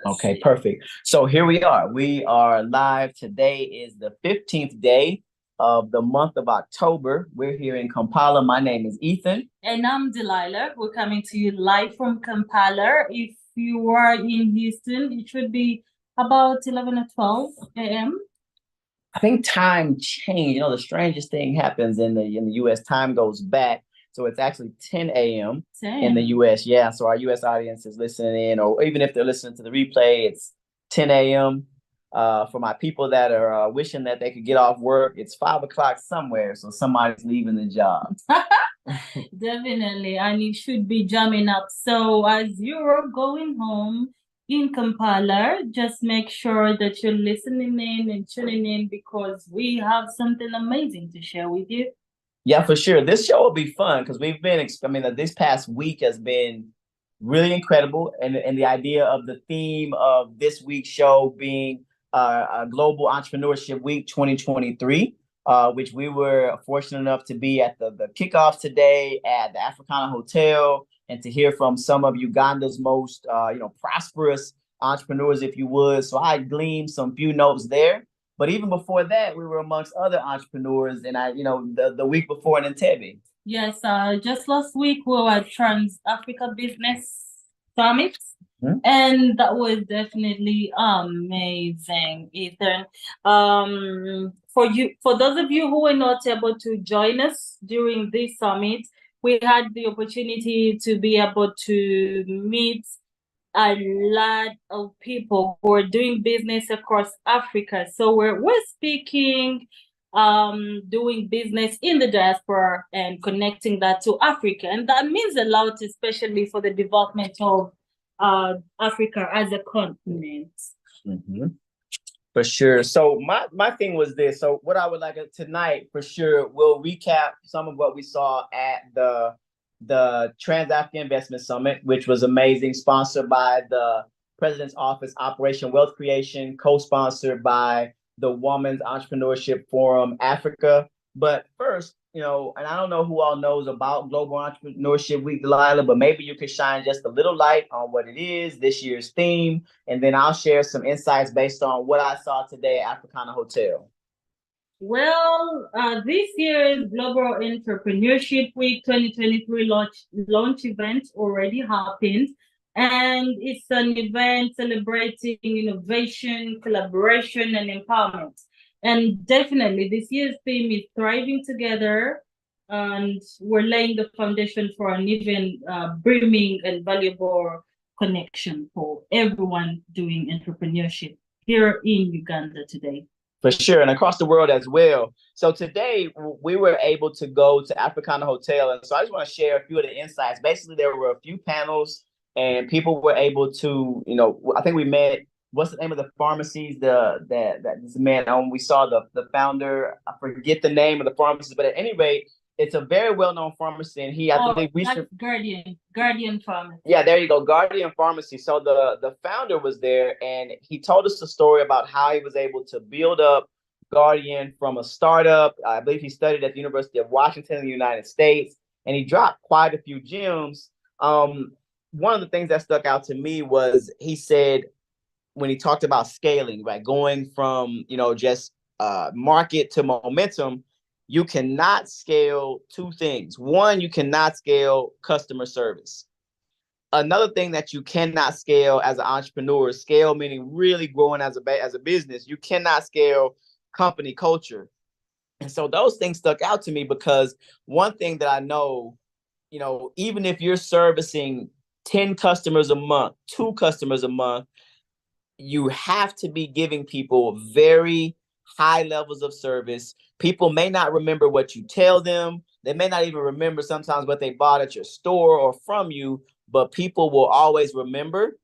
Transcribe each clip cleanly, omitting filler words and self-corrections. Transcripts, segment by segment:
Okay, perfect. So here we are. We are live. Today is the 15th day of the month of October. We're here in Kampala. My name is Ethan. And I'm Delilah. We're coming to you live from Kampala. If you are in Houston, it should be about 11 or 12 a.m. I think time changed. The strangest thing happens in the US. Time goes back. So it's actually 10 a.m. in the 10. US. Yeah. So our US audience is listening in, or even if they're listening to the replay, it's 10 a.m. For my people that are wishing that they could get off work, it's 5 o'clock somewhere. So somebody's leaving the job. Definitely. And it should be jamming up. So as you're going home in Kampala, just make sure that you're listening in and tuning in because we have something amazing to share with you. Yeah, for sure. This show will be fun because we've been, I mean, this past week has been really incredible. And the idea of the theme of this week's show being a Global Entrepreneurship Week 2023, which we were fortunate enough to be at the kickoff today at the Africana Hotel and to hear from some of Uganda's most, prosperous entrepreneurs, if you would. So I gleaned some few notes there. But even before that, we were amongst other entrepreneurs, and the week before in Entebbe. Yes, just last week we were at Trans Africa Business Summit, and that was definitely amazing, Ethan. For those of you who were not able to join us during this summit, we had the opportunity to be able to meet a lot of people who are doing business across Africa. So we're speaking, doing business in the diaspora and connecting that to Africa. And that means a lot, especially for the development of Africa as a continent. Mm-hmm. For sure. So my thing was this. So what I would like tonight, for sure, we'll recap some of what we saw at the Trans-African Investment Summit, which was amazing, sponsored by the President's Office, Operation Wealth Creation, co-sponsored by the Women's Entrepreneurship Forum Africa. But first, and I don't know who all knows about Global Entrepreneurship Week, Delilah, but maybe you could shine just a little light on what it is, this year's theme, and then I'll share some insights based on what I saw today at Africana Hotel. Well, this year's Global Entrepreneurship Week 2023 launch event already happened. And it's an event celebrating innovation, collaboration, and empowerment. And definitely, this year's theme is Thriving Together. And we're laying the foundation for an even brimming and valuable connection for everyone doing entrepreneurship here in Uganda today. For sure, and across the world as well. So today we were able to go to Africana Hotel, and so I just want to share a few of the insights. Basically, there were a few panels, and people were able to, I think we met. What's the name of the pharmacies? That this man we saw the founder. I forget the name of the pharmacy, but at any rate, it's a very well-known pharmacy, and I think we should Guardian Pharmacy. Yeah, there you go, Guardian Pharmacy. So the founder was there, and he told us the story about how he was able to build up Guardian from a startup. I believe he studied at the University of Washington in the United States, and he dropped quite a few gems. One of the things that stuck out to me was he said when he talked about scaling, right, going from just market to momentum. You cannot scale two things. One, you cannot scale customer service. Another thing that you cannot scale as an entrepreneur, scale meaning really growing as a business, you cannot scale company culture. And so those things stuck out to me because one thing that I know, even if you're servicing 10 customers a month, 2 customers a month, you have to be giving people very high levels of service. People may not remember what you tell them. They may not even remember sometimes what they bought at your store or from you, but people will always remember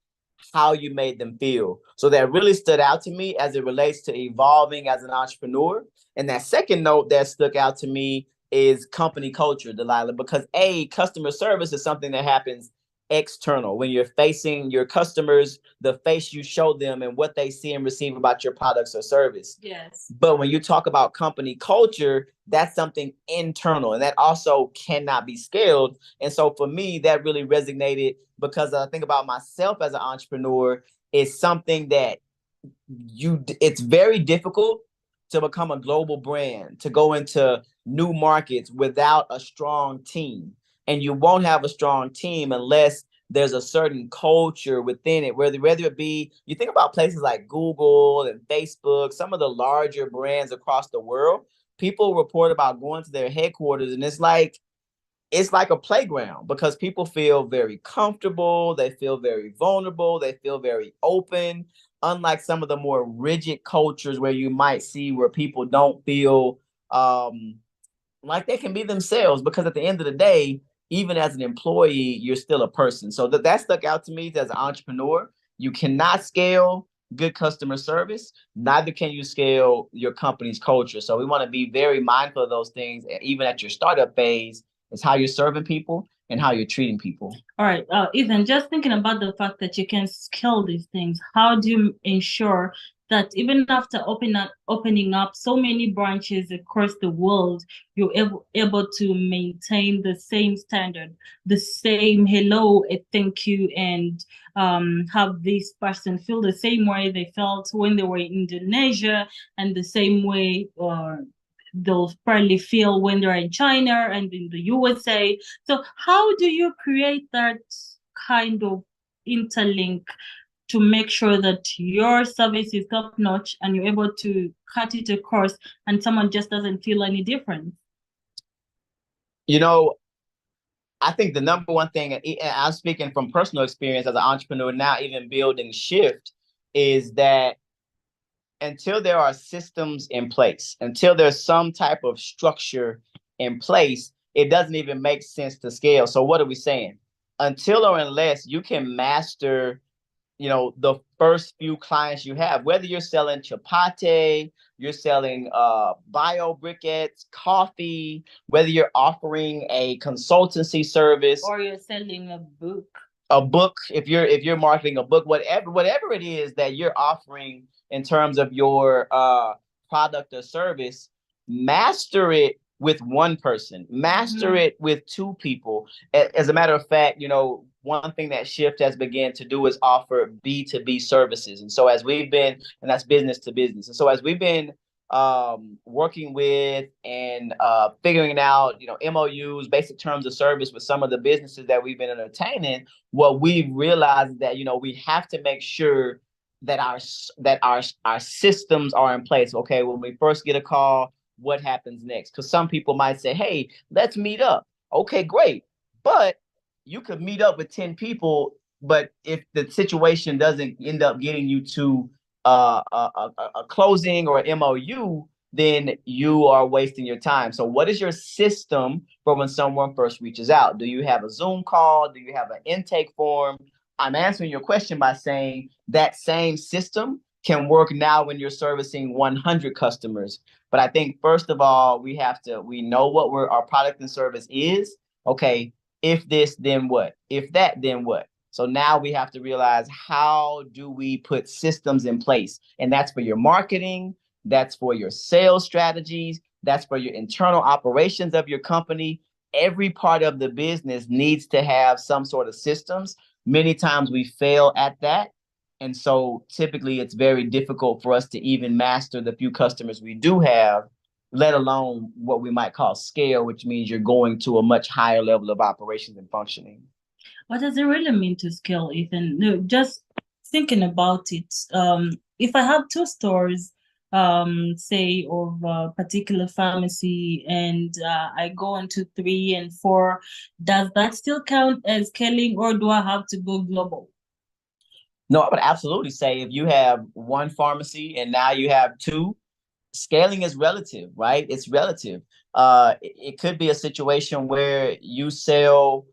how you made them feel. So that really stood out to me as it relates to evolving as an entrepreneur. And that second note that stuck out to me is company culture, Delilah, because customer service is something that happens external. When you're facing your customers, the face you show them and what they see and receive about your products or service. Yes. But when you talk about company culture, that's something internal, and that also cannot be scaled. And so for me, that really resonated because I think about myself as an entrepreneur. It's something that it's very difficult to become a global brand, to go into new markets without a strong team. And you won't have a strong team unless there's a certain culture within it, whether it be, you think about places like Google and Facebook, some of the larger brands across the world, people report about going to their headquarters, and it's like a playground because people feel very comfortable, they feel very vulnerable, they feel very open, unlike some of the more rigid cultures where you might see where people don't feel like they can be themselves, because at the end of the day, even as an employee, you're still a person. So that stuck out to me as an entrepreneur. You cannot scale good customer service, neither can you scale your company's culture. So we want to be very mindful of those things, even at your startup phase. It's how you're serving people and how you're treating people. All right, Ethan, just thinking about the fact that you can scale these things, how do you ensure that even after opening up so many branches across the world, you're able to maintain the same standard, the same hello, a thank you, and have this person feel the same way they felt when they were in Indonesia, and the same way they'll probably feel when they're in China and in the USA. So how do you create that kind of interlink to make sure that your service is top notch and you're able to cut it across and someone just doesn't feel any difference? You know, I think the number one thing, and I'm speaking from personal experience as an entrepreneur now, even building Shift, is that until there are systems in place, until there's some type of structure in place, it doesn't even make sense to scale. So what are we saying? Until or unless you can master, the first few clients you have, whether you're selling chapati, you're selling bio briquettes, coffee, whether you're offering a consultancy service, or you're selling a book, if you're marketing a book, whatever it is that you're offering in terms of your product or service, master it with one person, master it with two people. As a matter of fact, one thing that Shift has began to do is offer B2B services. And so as we've been, and that's business to business. And so as we've been working with and figuring out, MOUs, basic terms of service with some of the businesses that we've been entertaining, what we've realized is that, we have to make sure that our systems are in place. Okay, when we first get a call, what happens next? Because some people might say, hey, let's meet up. Okay, great. But you could meet up with 10 people, but if the situation doesn't end up getting you to a closing or an MOU, then you are wasting your time. So what is your system for when someone first reaches out? Do you have a Zoom call? Do you have an intake form? I'm answering your question by saying that same system can work now when you're servicing 100 customers. But I think first of all, we know what our product and service is. Okay, if this, then what? If that, then what? So now we have to realize, how do we put systems in place? And that's for your marketing, that's for your sales strategies, that's for your internal operations of your company. Every part of the business needs to have some sort of systems. Many times we fail at that. And so typically it's very difficult for us to even master the few customers we do have, let alone what we might call scale, which means you're going to a much higher level of operations and functioning. What does it really mean to scale, Ethan? No, just thinking about it. If I have two stores, say of a particular pharmacy, and I go on to 3 and 4, does that still count as scaling, or do I have to go global? No, I would absolutely say if you have one pharmacy and now you have 2, scaling is relative, right? It's relative. It could be a situation where you sell,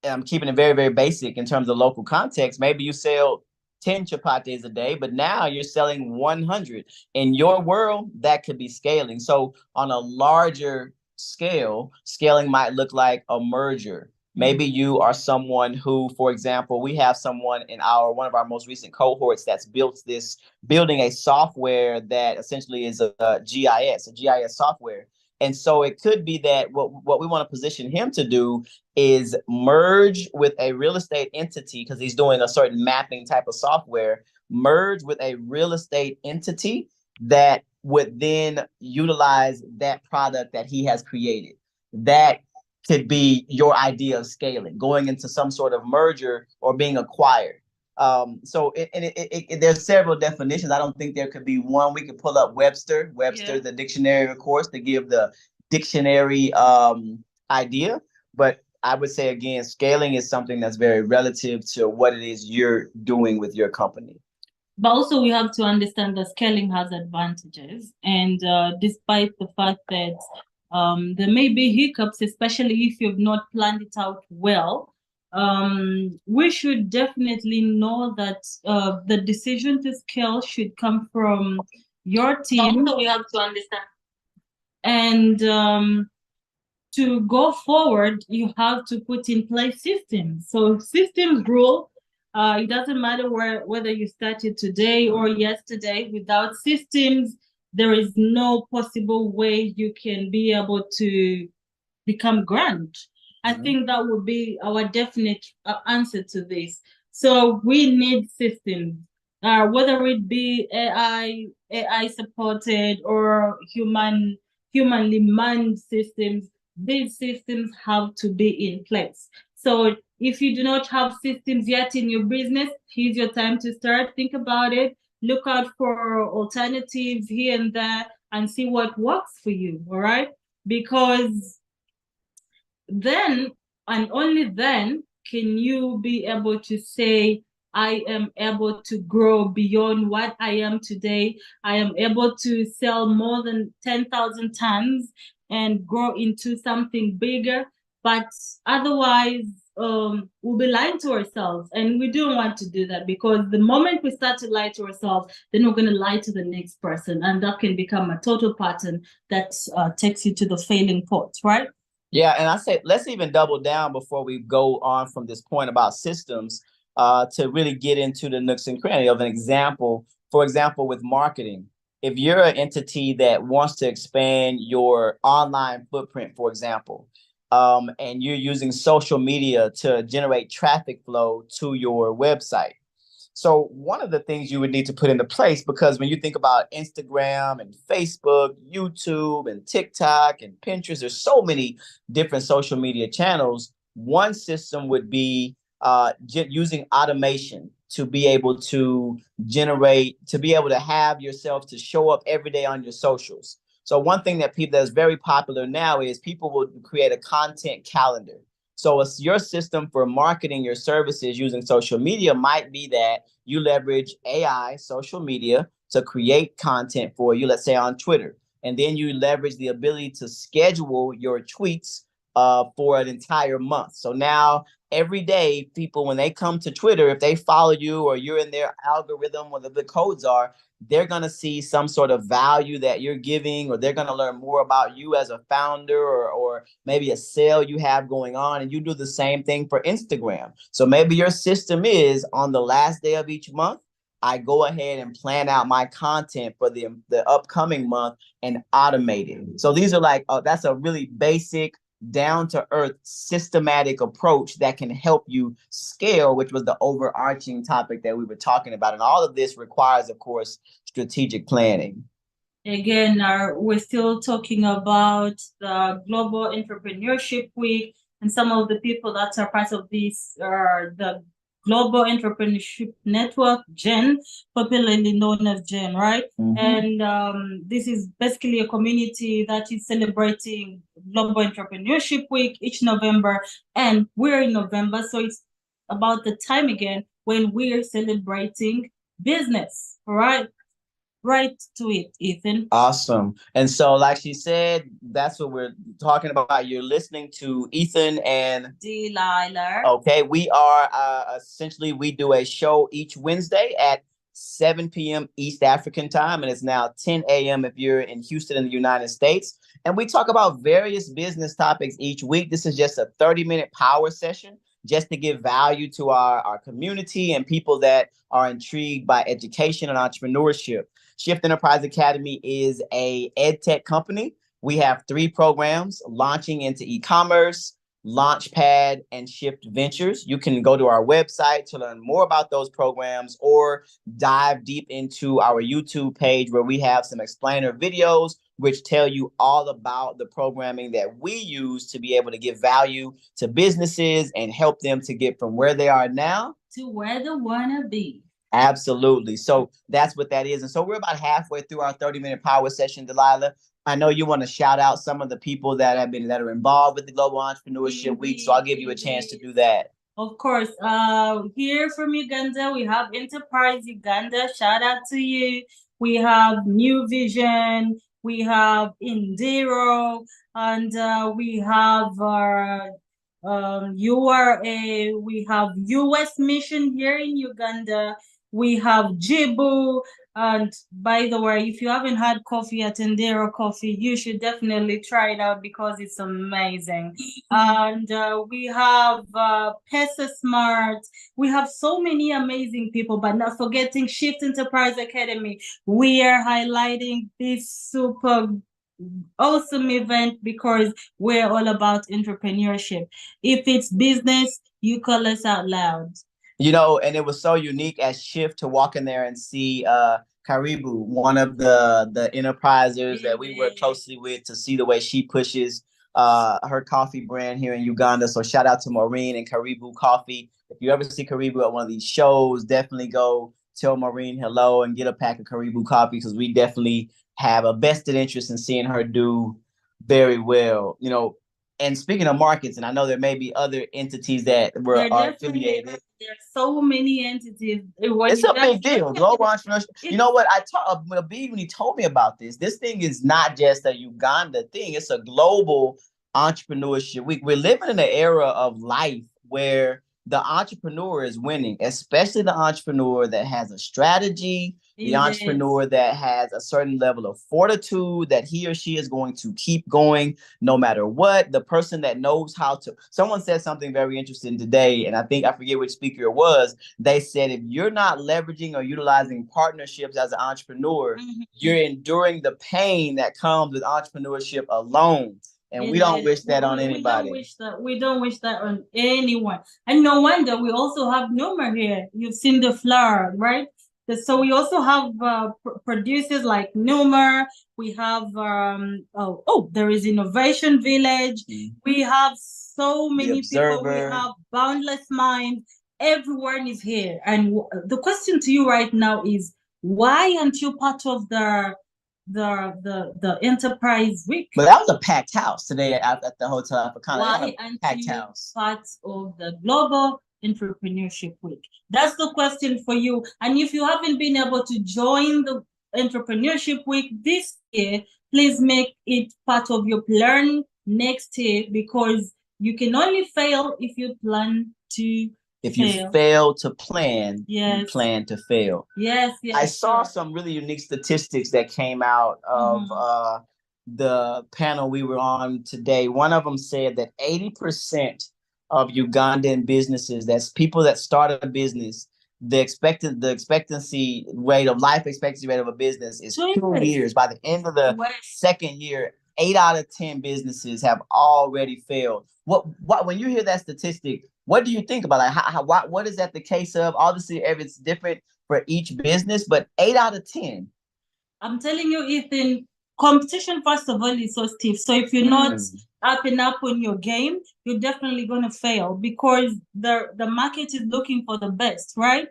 I'm keeping it very, very basic in terms of local context. Maybe you sell 10 chapatis a day, but now you're selling 100. In your world, that could be scaling. So on a larger scale, scaling might look like a merger. Maybe you are someone who, for example, we have someone in one of our most recent cohorts that's building a software that essentially is a GIS software. And so it could be that what we want to position him to do is merge with a real estate entity, because he's doing a certain mapping type of software, merge with a real estate entity that would then utilize that product that he has created. That could be your idea of scaling, going into some sort of merger or being acquired. So there's several definitions. I don't think there could be one. We could pull up Webster, the dictionary, of course, to give the dictionary idea. But I would say, again, scaling is something that's very relative to what it is you're doing with your company. But also we have to understand that scaling has advantages. And despite the fact that there may be hiccups, especially if you've not planned it out well, we should definitely know that the decision to scale should come from your team. Also, we have to understand. And to go forward, you have to put in place systems. So systems rule. It doesn't matter whether you started today or yesterday. Without systems, there is no possible way you can be able to become grand. I think that would be our definite answer to this. So we need systems, whether it be AI supported or humanly manned systems. These systems have to be in place. So if you do not have systems yet in your business, here's your time to start. Think about it. Look out for alternatives here and there and see what works for you, all right? Because then and only then can you be able to say, I am able to grow beyond what I am today. I am able to sell more than 10,000 tons and grow into something bigger. But otherwise, we'll be lying to ourselves. And we don't want to do that, because the moment we start to lie to ourselves, then we're going to lie to the next person. And that can become a total pattern that takes you to the failing point, right? Yeah, and I say let's even double down before we go on from this point about systems to really get into the nooks and crannies of an example. For example, with marketing, if you're an entity that wants to expand your online footprint, for example, and you're using social media to generate traffic flow to your website. So one of the things you would need to put into place, because when you think about Instagram and Facebook, YouTube and TikTok and Pinterest, there's so many different social media channels. One system would be using automation to be able to have yourself to show up every day on your socials. So one thing that's very popular now is people will create a content calendar. So your system for marketing your services using social media might be that you leverage AI, social media, to create content for you, let's say on Twitter. And then you leverage the ability to schedule your tweets for an entire month. So now every day, people, when they come to Twitter, if they follow you or you're in their algorithm, whatever the codes are, they're going to see some sort of value that you're giving, or they're going to learn more about you as a founder, or maybe a sale you have going on. And you do the same thing for Instagram. So maybe your system is on the last day of each month, I go ahead and plan out my content for the upcoming month and automate it. So these are that's a really basic, down-to-earth, systematic approach that can help you scale, which was the overarching topic that we were talking about. And all of this requires, of course, strategic planning. Again, we're still talking about the Global Entrepreneurship Week, and some of the people that are part of this are the Global Entrepreneurship Network, GEN, popularly known as GEN, right? And this is basically a community that is celebrating Global Entrepreneurship Week each November. And we're in November, so it's about the time again when we're celebrating business, right? Right to it, Ethan. Awesome. And so, like she said, that's what we're talking about. You're listening to Ethan and Delilah. Okay, we are essentially, we do a show each Wednesday at 7 p.m. East African time, and it's now 10 a.m. if you're in Houston in the United States. And we talk about various business topics each week. This is just a 30-minute power session just to give value to our community and people that are intrigued by education and entrepreneurship. Shift Enterprise Academy is a ed tech company. We have 3 programs: launching into e-commerce, Launchpad, and Shift Ventures. You can go to our website to learn more about those programs or dive deep into our YouTube page where we have some explainer videos which tell you all about the programming that we use to be able to give value to businesses and help them to get from where they are now to where they want to be. Absolutely. So that's what that is. And so we're about halfway through our 30-minute power session, Delilah. I know you want to shout out some of the people that are involved with the Global Entrepreneurship Week. So I'll give you a chance to do that. Of course. Here from Uganda, we have Enterprise Uganda. Shout out to you. We have New Vision. We have Indiro. And we have URA. We have US Mission here in Uganda. We have Jibu. And by the way, if you haven't had coffee at Endero Coffee, you should definitely try it out because it's amazing. And we have Pesa Smart. We have so many amazing people, but not forgetting Shift Enterprise Academy. We are highlighting this super awesome event because we're all about entrepreneurship. If it's business, you call us out loud. You know, and it was so unique as Shift to walk in there and see Karibu, one of the enterprisers that we work closely with, to see the way she pushes her coffee brand here in Uganda. So shout out to Maureen and Karibu Coffee. If you ever see Karibu at one of these shows, definitely go tell Maureen hello and get a pack of Karibu coffee, because we definitely have a vested interest in seeing her do very well. You know, and speaking of markets, and I know there may be other entities that are affiliated. There's so many entities. It's a big deal. Global entrepreneurship. You know what? When he told me about this, this thing is not just a Uganda thing. It's a global entrepreneurship week. We're living in an era of life where the entrepreneur is winning, especially the entrepreneur that has a strategy, the entrepreneur that has a certain level of fortitude, that he or she is going to keep going no matter what. The person that knows how to. Someone said something very interesting today, and I forget which speaker it was. They said, if you're not leveraging or utilizing partnerships as an entrepreneur, you're enduring the pain that comes with entrepreneurship alone. And we don't wish that on anybody. We don't wish that on anyone. And no wonder we also have Numa here. You've seen the flower, right? So we also have producers like Numa. We have there is Innovation Village. We have so many people. We have Boundless Mind. Everyone is here. And the question to you right now is, why aren't you part of the Enterprise Week? But that was a packed house today at the Hotel Africana. Why aren't you part of the Global Entrepreneurship Week? That's the question for you. And if you haven't been able to join the Entrepreneurship Week this year, please make it part of your plan next year, because you can only fail if you plan to. If you fail to plan, you plan to fail. Yes. I saw some really unique statistics that came out of the panel we were on today. One of them said that 80% of Ugandan businesses, that's people that start a business, the expectancy rate of life expectancy rate of a business is 2 years. By the end of the second year, 8 out of 10 businesses have already failed. What when you hear that statistic, what do you think about it? What is that the case of? Obviously, it's different for each business, but 8 out of 10. I'm telling you, Ethan, competition, first of all, is so stiff. So if you're not up and up on your game, you're definitely going to fail, because the market is looking for the best, right?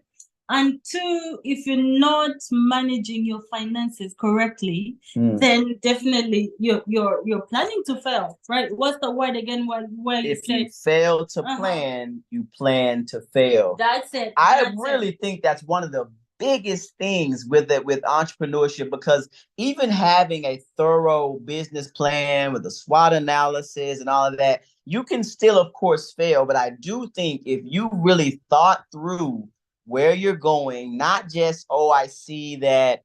And two, if you're not managing your finances correctly, then definitely you're planning to fail, right? What's the word again? If you fail to plan, you plan to fail. That's it. I really think that's one of the biggest things with entrepreneurship, because even having a thorough business plan with a SWOT analysis and all of that, you can still, of course, fail. But I do think if you really thought through where you're going, not just, oh, I see that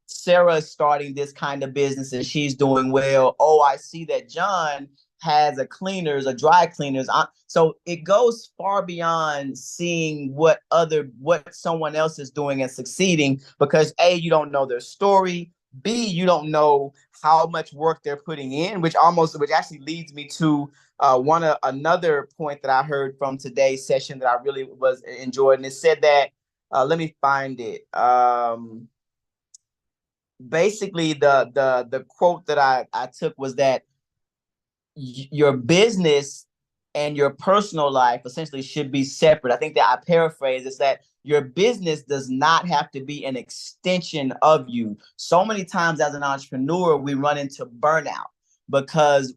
Sarah is starting this kind of business and she's doing well. Oh, I see that John has a dry cleaners. So it goes far beyond seeing what someone else is doing and succeeding, because A, you don't know their story. B, you don't know how much work they're putting in, which actually leads me to another point that I heard from today's session that I really was enjoyed. And it said that, let me find it. Basically the quote that I took was that your business and your personal life essentially should be separate. I think that I paraphrase is that your business does not have to be an extension of you. So many times as an entrepreneur, we run into burnout because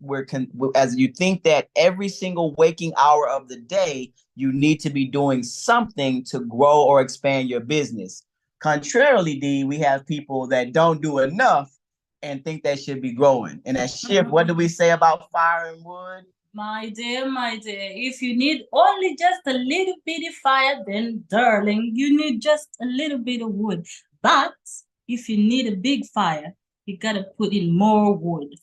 as you think that every single waking hour of the day, you need to be doing something to grow or expand your business. Contrarily, D, we have people that don't do enough and think they should be growing. And that shift, what do we say about fire and wood? My dear, if you need only just a little bitty fire, then darling, you need just a little bit of wood. But if you need a big fire, you gotta put in more wood.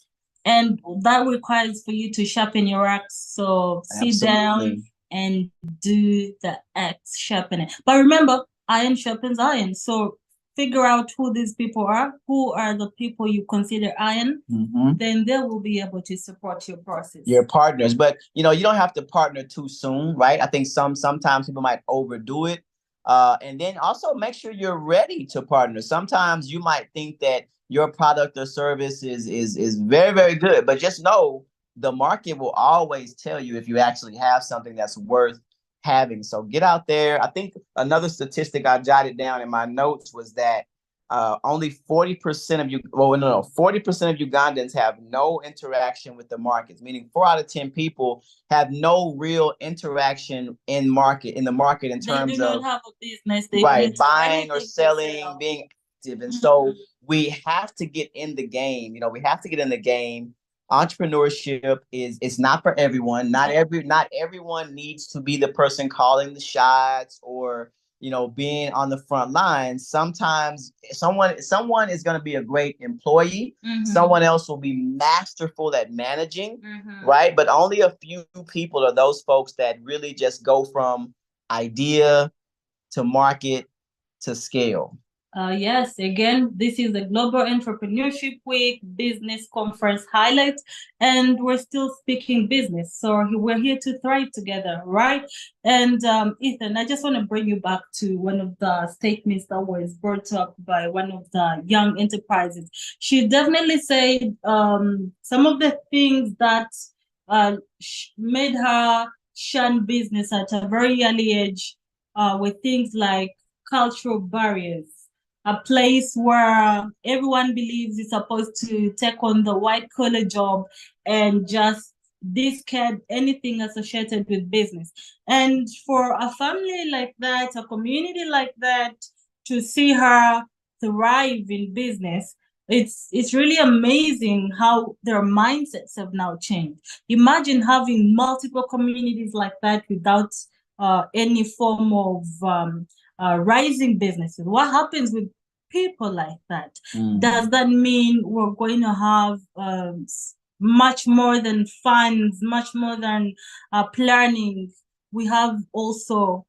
And that requires for you to sharpen your axe. So sit down and do the axe sharpening. But remember, iron sharpens iron. So figure out who these people are, who are the people you consider iron, then they will be able to support your process. Your partners. But you don't have to partner too soon, right? I think sometimes people might overdo it. And then also make sure you're ready to partner. Sometimes you might think that your product or service is very, very good, but just know the market will always tell you if you actually have something that's worth having. So get out there. I think another statistic I jotted down in my notes was that only 40% of 40% of Ugandans have no interaction with the markets, meaning 4 out of 10 people have no real interaction in the market in terms do not of have a business, right, buying or selling, being active. And so we have to get in the game. We have to get in the game. Entrepreneurship it's not for everyone. Not everyone needs to be the person calling the shots or being on the front line. Sometimes someone is going to be a great employee. Someone else will be masterful at managing, right? But only a few people are those folks that really just go from idea to market to scale. Yes, again, this is the Global Entrepreneurship Week Business Conference highlights, and we're still speaking business. So we're here to thrive together, right? And Ethan, I just want to bring you back to one of the statements that was brought up by one of the young enterprises. She definitely said some of the things that made her shun business at a very early age were things like cultural barriers. A place where everyone believes is supposed to take on the white collar job and just discard anything associated with business. And for a family like that, a community like that, to see her thrive in business, it's really amazing how their mindsets have now changed. Imagine having multiple communities like that without any form of rising businesses. What happens with people like that? Does that mean we're going to have much more than funds, much more than planning? We have also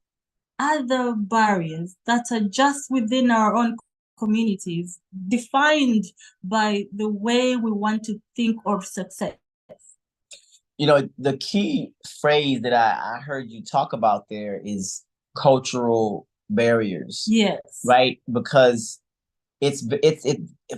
other barriers that are just within our own communities, defined by the way we want to think of success. The key phrase that I heard you talk about there is cultural barriers. Yes. Right? Because it's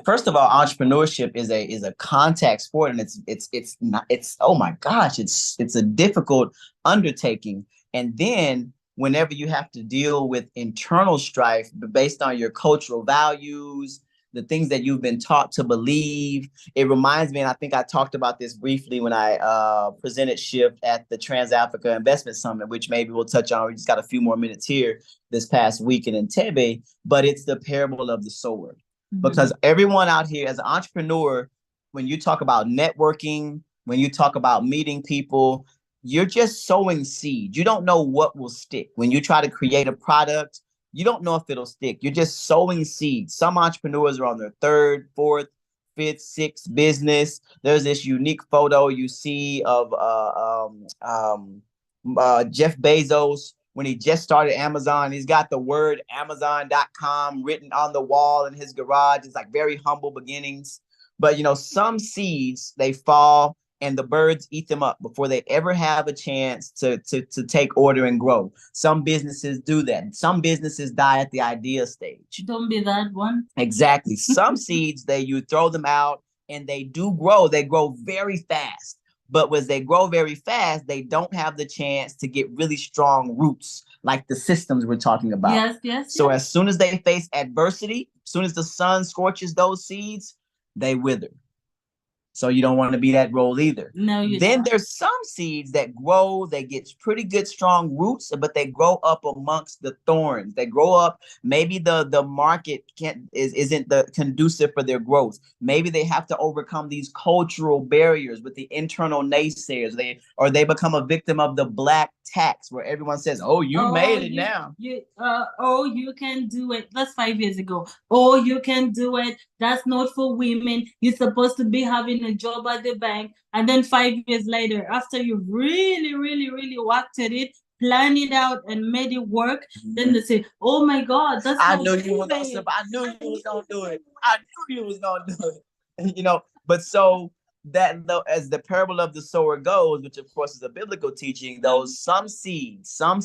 first of all, entrepreneurship is a contact sport, and it's oh my gosh, it's a difficult undertaking. And then whenever you have to deal with internal strife based on your cultural values, the things that you've been taught to believe. It reminds me, and I think I talked about this briefly when I presented Shift at the Trans-Africa Investment Summit, which maybe we'll touch on. We just got a few more minutes here this past week in Entebbe, but it's the parable of the sower. Because everyone out here as an entrepreneur, when you talk about networking, when you talk about meeting people, you're just sowing seeds. You don't know what will stick. When you try to create a product, you don't know if it'll stick. You're just sowing seeds. Some entrepreneurs are on their third, fourth, fifth, sixth business. There's this unique photo you see of Jeff Bezos when he just started Amazon. He's got the word Amazon.com written on the wall in his garage. It's like very humble beginnings. But some seeds, they fall and the birds eat them up before they ever have a chance to take order and grow. Some businesses do that. Some businesses die at the idea stage. Don't be that one. Exactly. Some seeds, you throw them out and they do grow. They grow very fast. But as they grow very fast, they don't have the chance to get really strong roots like the systems we're talking about. Yes. So as soon as they face adversity, as soon as the sun scorches those seeds, they wither. So you don't want to be that role either. No, you Then don't. There's some seeds that grow, they get pretty good strong roots, but they grow up amongst the thorns. They grow up, maybe the market isn't the conducive for their growth. Maybe they have to overcome these cultural barriers with the internal naysayers. They become a victim of the black tax where everyone says, "Oh, you made it now. You can do it." That's 5 years ago. "Oh, you can do it. That's not for women. You're supposed to be having a job at the bank." And then 5 years later, after you really, really, really worked at it, planned it out and made it work, then they say, "Oh my God, that's I knew you was gonna do it. I knew you was gonna do it." But so that as the parable of the sower goes, which of course is a biblical teaching, those some seeds, some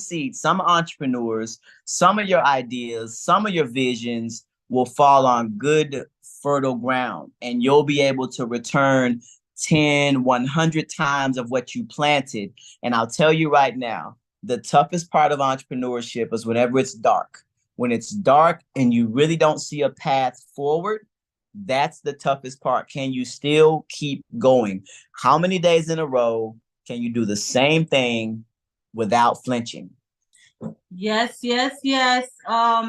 entrepreneurs, some of your ideas, some of your visions will fall on good, fertile ground, and you'll be able to return 10, 100 times of what you planted. And I'll tell you right now, the toughest part of entrepreneurship is whenever it's dark. When it's dark and you really don't see a path forward, that's the toughest part. Can you still keep going? How many days in a row can you do the same thing without flinching? Yes.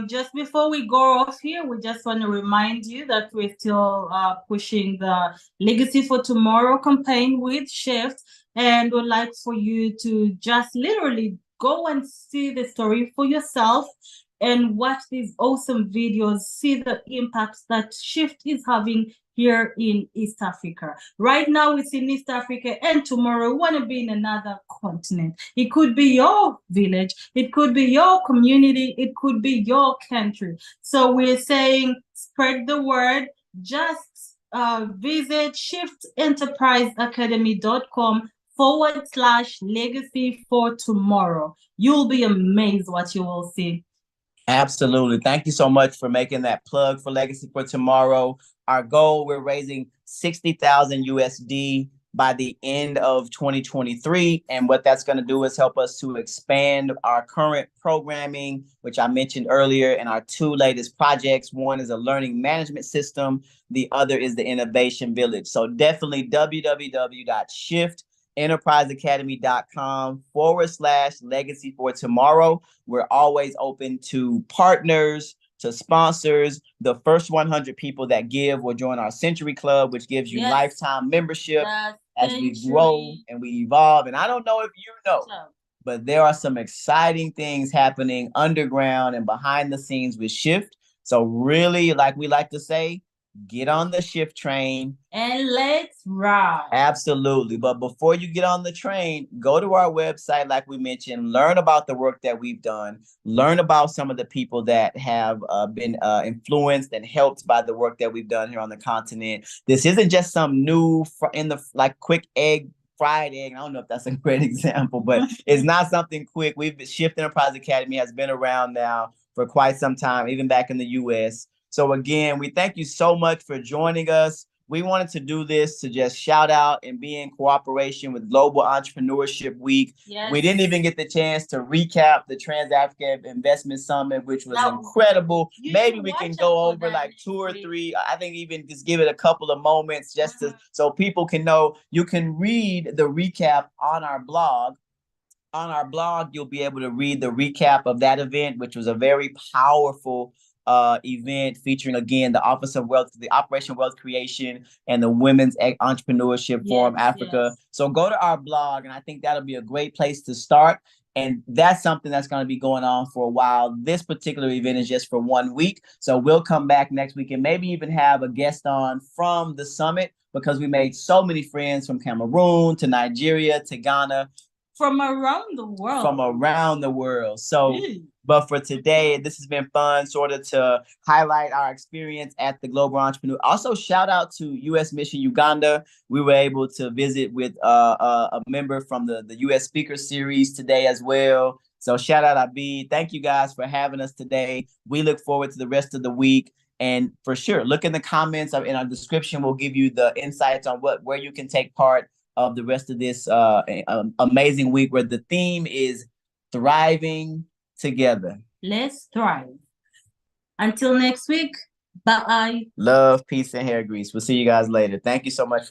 Just before we go off here, we just want to remind you that we're still pushing the Legacy for Tomorrow campaign with Shift, and would like for you to just literally go and see the story for yourself and watch these awesome videos, see the impacts that Shift is having here in East Africa. Right now it's in East Africa, and tomorrow we want to be in another continent. It could be your village, it could be your community, it could be your country. So we're saying spread the word. Just visit shiftenterpriseacademy.com/legacy for tomorrow. You'll be amazed what you will see. Absolutely. Thank you so much for making that plug for Legacy for Tomorrow. Our goal, we're raising 60,000 USD by the end of 2023. And what that's going to do is help us to expand our current programming, which I mentioned earlier, and our two latest projects. One is a learning management system. The other is the Innovation Village. So definitely www.shiftenterpriseacademy.com/legacy for tomorrow. We're always open to partners, to sponsors. The first 100 people that give will join our Century Club, which gives you lifetime membership as we grow and we evolve. And I don't know if you know, but there are some exciting things happening underground and behind the scenes with Shift. So really, like we like to say, get on the Shift train and let's ride. Absolutely. But before you get on the train, go to our website, like we mentioned, learn about the work that we've done, learn about some of the people that have been influenced and helped by the work that we've done here on the continent. This isn't just some new quick egg fried egg. I don't know if that's a great example, but it's not something quick. Shift Enterprise Academy has been around now for quite some time, even back in the US. So again, we thank you so much for joining us. We wanted to do this to just shout out and be in cooperation with Global Entrepreneurship Week. Yes. We didn't even get the chance to recap the Trans-African Investment Summit, which was incredible. Maybe we can go over like 2 or 3. I think even just give it a couple of moments just so people can know. You can read the recap on our blog. On our blog, you'll be able to read the recap of that event, which was a very powerful event featuring again the Office of Wealth, the Operation Wealth Creation, and the Women's Entrepreneurship Forum Africa. So go to our blog, and I think that'll be a great place to start. And that's something that's going to be going on for a while. This particular event is just for 1 week. So we'll come back next week and maybe even have a guest on from the summit, because we made so many friends from Cameroon to Nigeria to Ghana. From around the world. From around the world. So, but for today, this has been fun, sort of to highlight our experience at the Global Entrepreneur. Also, shout out to U.S. Mission Uganda. We were able to visit with a member from the U.S. Speaker Series today as well. So shout out Abi. Thank you guys for having us today. We look forward to the rest of the week. And for sure, look in the comments in our description. We'll give you the insights on where you can take part of the rest of this amazing week, where the theme is thriving together. Let's thrive. Until next week, bye. Love, peace, and hair grease. We'll see you guys later. Thank you so much.